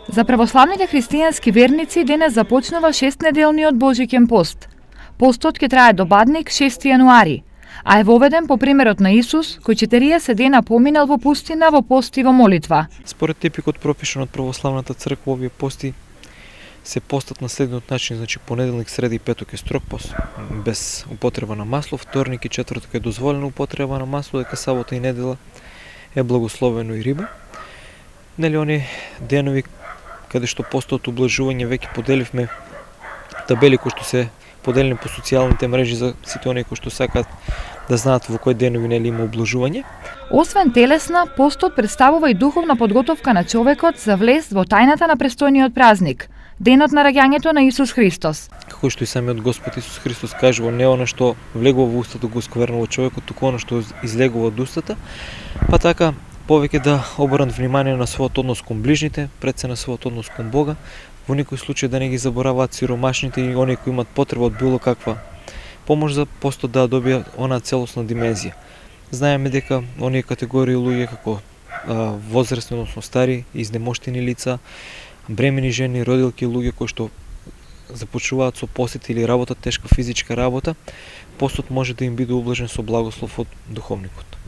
За православните христијански верници денес започнува 6-неделниот Божиќен пост. Постот ќе трае до бадник 6 јануари, а е воведен по примерот на Исус, кој 40 дена поминал во пустина во пост и во молитва. Според типикот пропишан од православната црква, овие пости се постат на следниот начин, значи понеделник, среда и петок е строг пост без употреба на масло, вторник и четврток е дозволена употреба на масло, дека сабота и недела е благословено и риба. Нели они денови каде што постот ублажување веќе поделивме табели кои што се поделени по социјалните мрежи за сите оние кои што сакаат да знаат во кои денови нели има ублажување. Освен телесна, постот представува и духовна подготовка на човекот за влез во тајната на престојниот празник, денот на раѓањето на Исус Христос. Како што и самиот Господ Исус Христос кажува, не она што влегува во устата го сквернува човекот, туку она што излегува од устата, па така повеќе да обрнат внимание на својот однос кон ближните, пред се на својот однос кон Бога, во никој случај да не ги забораваат сиромашните и оние кои имат потреба од било каква помош за постот да добија онаа целосна димензија. Знаеме дека оние категории луѓе како возрастни, односно стари, изнемоштени лица, бремени жени, родилки, луѓе кои што започнуваат со посет или работа, тешка физичка работа, постот може да им биде ублажен со благослов од духовникот.